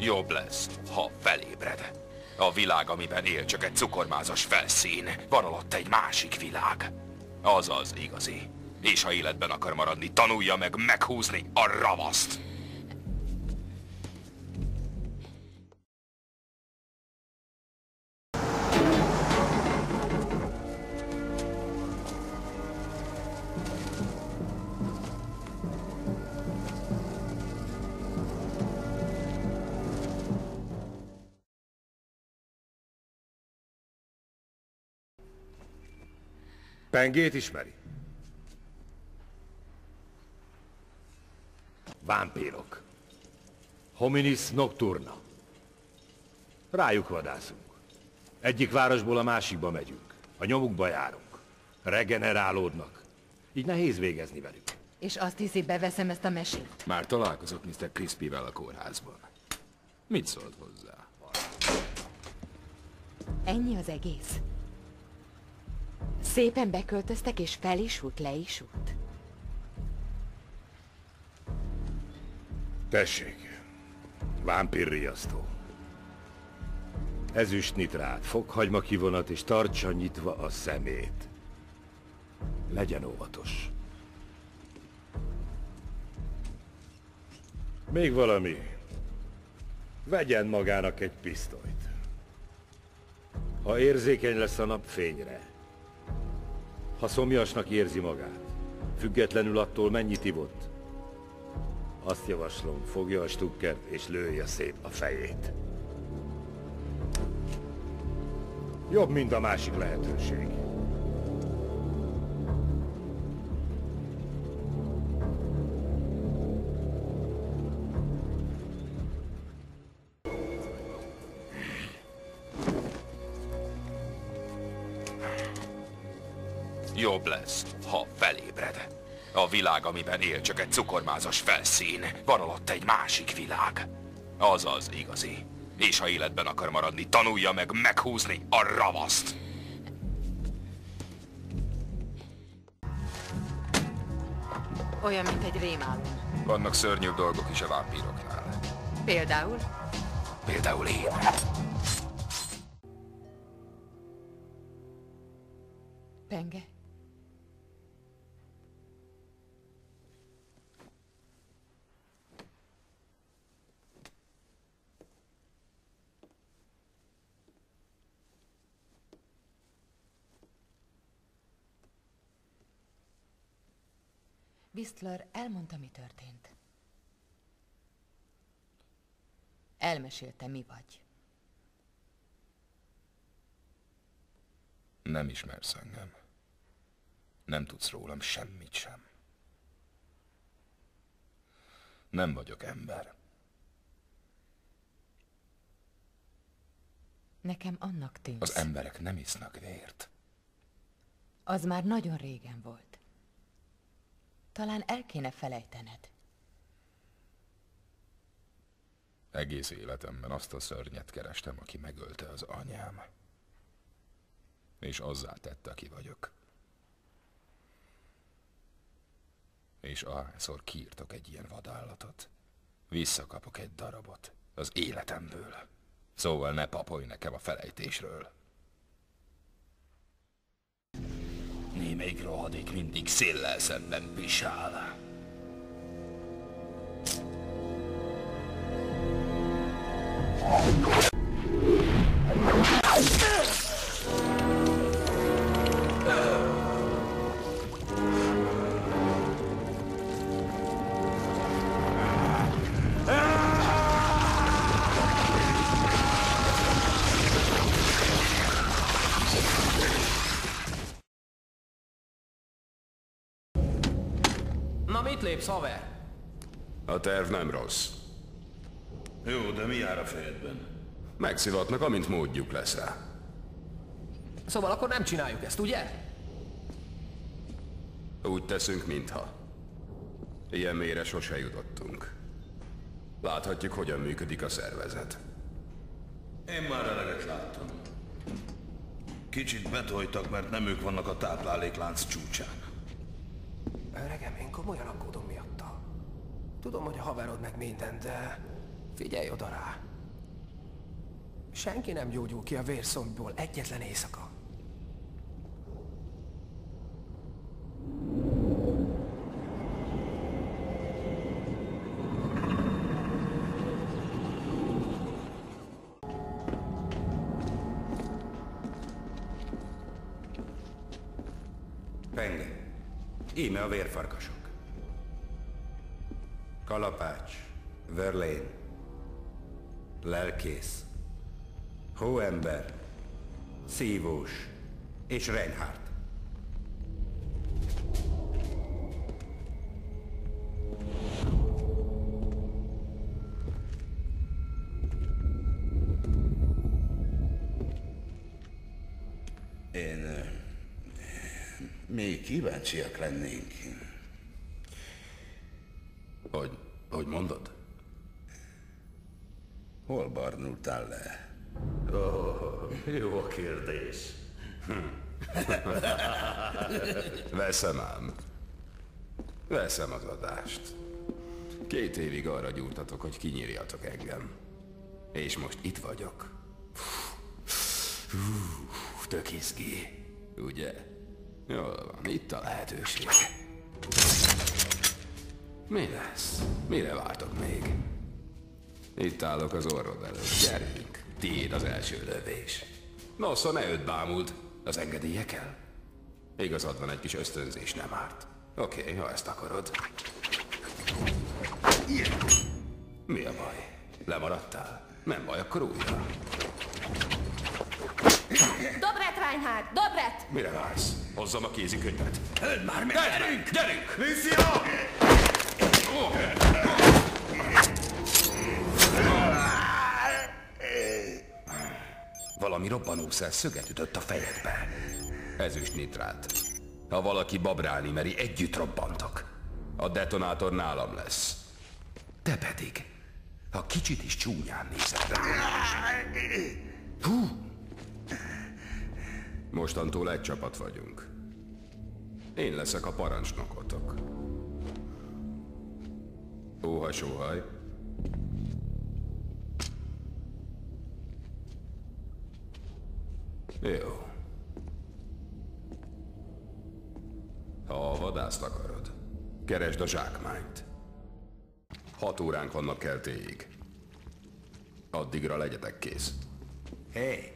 Jobb lesz, ha felébred. A világ, amiben él, csak egy cukormázas felszín. Van alatt egy másik világ. Az az igazi. És ha életben akar maradni, tanulja meg meghúzni a ravaszt. Pengét ismeri? Vámpírok. Hominis nocturna. Rájuk vadászunk. Egyik városból a másikba megyünk. A nyomukba járunk. Regenerálódnak. Így nehéz végezni velük. És azt hiszi, beveszem ezt a mesét? Már találkozott Mr. Crispyvel a kórházban. Mit szólt hozzá? Ennyi az egész? Szépen beköltöztek, és fel is út, le is út. Tessék. Vámpírriasztó. Ezüst nitrát, fokhagyma kivonat, és tartsa nyitva a szemét. Legyen óvatos. Még valami. Vegyen magának egy pisztolyt. Ha érzékeny lesz a napfényre, ha szomjasnak érzi magát, függetlenül attól, mennyit ivott, azt javaslom, fogja a stukkert és lője szét a fejét. Jobb, mint a másik lehetőség. Jobb lesz, ha felébred. A világ, amiben él, csak egy cukormázas felszín. Van alatt egy másik világ. Az az igazi. És ha életben akar maradni, tanulja meg meghúzni a ravaszt. Olyan, mint egy rémálom. Vannak szörnyűbb dolgok is a vámpíroknál. Például? Például én. Penge? Whistler elmondta, mi történt. Elmesélte, mi vagy. Nem ismersz engem. Nem tudsz rólam semmit sem. Nem vagyok ember. Nekem annak tűnsz. Az emberek nem isznak vért. Az már nagyon régen volt. Talán el kéne felejtened. Egész életemben azt a szörnyet kerestem, aki megölte az anyám. És azzá tette, aki vagyok. És ahányszor kiírtok egy ilyen vadállatot, visszakapok egy darabot az életemből. Szóval ne papolj nekem a felejtésről. Némelyik rohadék mindig széllel szemben pisál. Na mit lépsz, haver? A terv nem rossz. Jó, de mi jár a fejedben? Megszivatnak, amint módjuk lesz rá. Szóval akkor nem csináljuk ezt, ugye? Úgy teszünk, mintha. Ilyen mélyre sose jutottunk. Láthatjuk, hogyan működik a szervezet. Én már eleget láttam. Kicsit betoltak, mert nem ők vannak a tápláléklánc csúcsán. Öregem, én komolyan aggódom miatta. Tudom, hogy a haverod meg minden, de figyelj oda rá. Senki nem gyógyul ki a vérszombból egyetlen éjszaka. Penge. Íme a vérfarkasok. Kalapács, Verlaine, lelkész, hóember, szívós és Reinhardt. Mi kíváncsiak lennénk. Hogy mondod? Hol barnultál le? Jó a kérdés. Veszem ám. Veszem az adást. 2 évig arra gyúrtatok, hogy kinyírjatok engem. És most itt vagyok. Tök izgi. Ugye? Jól van, itt a lehetőség. Mi lesz? Mire vártok még? Itt állok az orrod előtt. Gyerünk, tiéd az első lövés. Nosza, ne öt bámult. Az engedélyekkel? Igazad van, egy kis ösztönzés nem árt. Oké, ha ezt akarod. Mi a baj? Lemaradtál? Nem baj, akkor újra. Dobret, Reinhardt! Dobret! Mire vársz? Hozzam a kézikönyvet. Öld már meg! Gyerünk! Gyerünk! Lucia! Valami robbanószer szöget ütött a fejedbe. Ezüst nitrát. Ha valaki babrálni meri, együtt robbantok. A detonátor nálam lesz. Te pedig, ha kicsit is csúnyán nézed rá. Hú! Mostantól egy csapat vagyunk. Én leszek a parancsnokotok. Óhaj-sóhaj. Jó. Ha a vadászt akarod, keresd a zsákmányt. 6 óránk van napkeltéig. Addigra legyetek kész. Hé!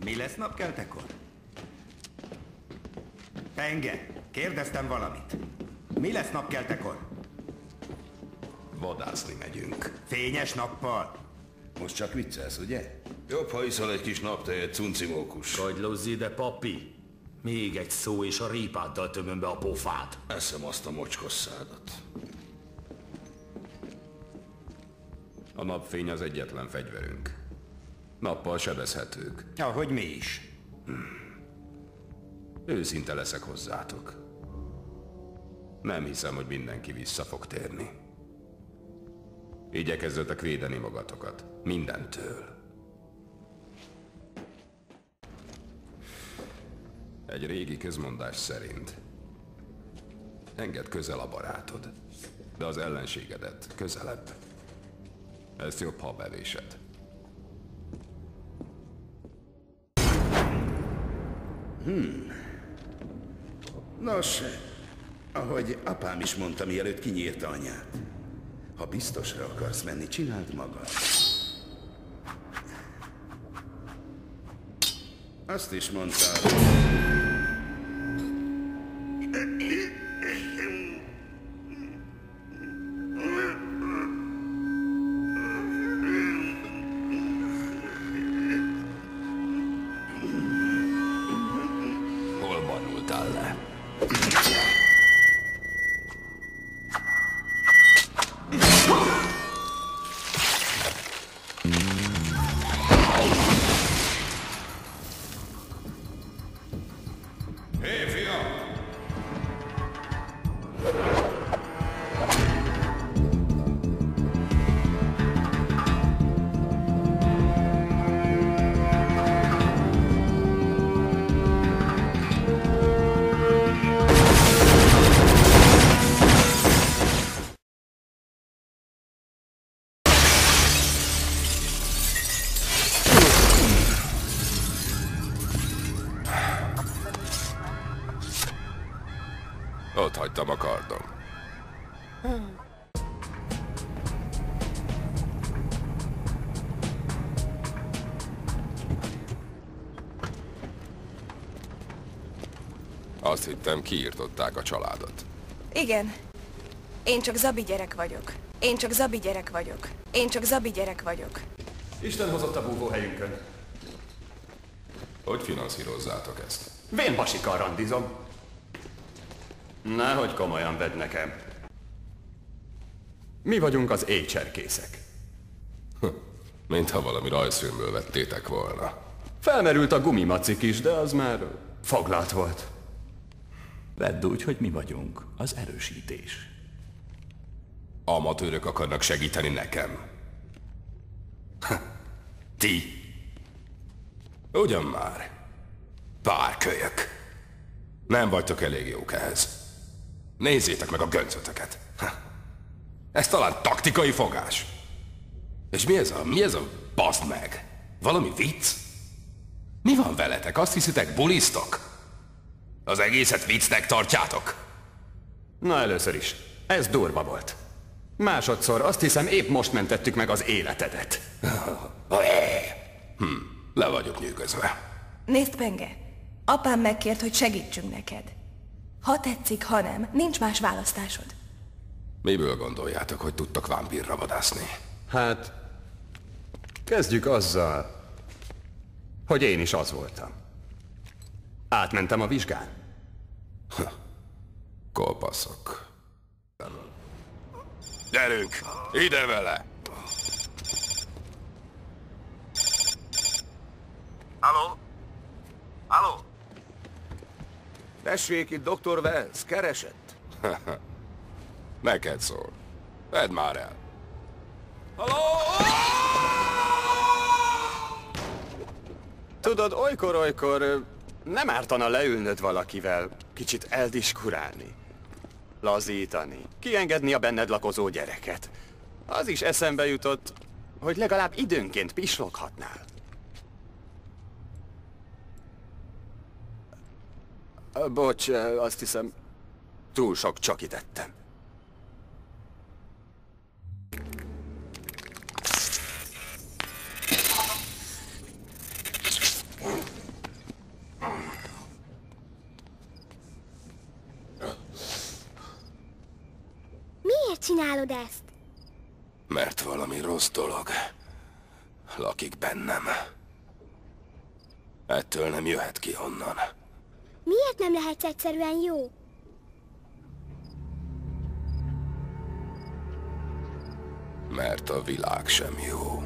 Mi lesz napkeltekor? Penge, kérdeztem valamit. Mi lesz napkeltekor? Vadászni megyünk. Fényes nappal? Most csak viccelsz, ugye? Jobb, ha iszol egy kis naptejet, cuncimókus. Kagylózz ide, papi! Még egy szó, és a répáddal tömöm be a pofád. Eszem azt a mocskosszádat. A napfény az egyetlen fegyverünk. Nappal sebezhetők. Ahogy mi is. Őszinte leszek hozzátok. Nem hiszem, hogy mindenki vissza fog térni. Igyekezzetek védeni magatokat. Mindentől. Egy régi közmondás szerint engedd közel a barátod, de az ellenségedet közelebb. Ezt jobb, ha bevésed. Nos, ahogy apám is mondta, mielőtt kinyírta anyát. Ha biztosra akarsz menni, csináld magad. Azt is mondta... Hol barultál le? Ott hagytam a kardom. Azt hittem, kiirtották a családot. Igen. Én csak Zabi gyerek vagyok. Én csak Zabi gyerek vagyok. Én csak Zabi gyerek vagyok. Isten hozott a búvóhelyünkön. Hogy finanszírozzátok ezt? Vén basikkal randizom. Nehogy komolyan vedd nekem. Mi vagyunk az éjcserkészek. Mintha valami rajzfilmből vettétek volna. Felmerült a gumimacik is, de az már foglalt volt. Vedd úgy, hogy mi vagyunk az erősítés. Amatőrök akarnak segíteni nekem. Ti? Ugyan már. Párkölyök. Nem vagytok elég jók ehhez. Nézzétek meg a göncötöket. Ez talán taktikai fogás. És mi ez a baszd meg? Valami vicc? Mi van veletek? Azt hiszitek, bulisztok? Az egészet viccnek tartjátok? Na először is. Ez durva volt. Másodszor azt hiszem épp most mentettük meg az életedet. Le vagyok nyűgözve. Nézd, Penge. Apám megkért, hogy segítsünk neked. Ha tetszik, ha nem, nincs más választásod. Miből gondoljátok, hogy tudtok vámpírra vadászni? Hát, kezdjük azzal, hogy én is az voltam. Átmentem a vizsgán. Kolpaszok. Gyerünk! Ide vele! Halló? Halló? Tessék, itt Dr. Wells, keresett? Neked szól. Vedd már el. Halló! Tudod, olykor nem ártana leülnöd valakivel, kicsit eldiskurálni, lazítani, kiengedni a benned lakozó gyereket. Az is eszembe jutott, hogy legalább időnként pisloghatnál. Bocs, azt hiszem, túl sok csakit ettem. Miért csinálod ezt? Mert valami rossz dolog lakik bennem. Ettől nem jöhet ki onnan. Miért nem lehetsz egyszerűen jó? Mert a világ sem jó.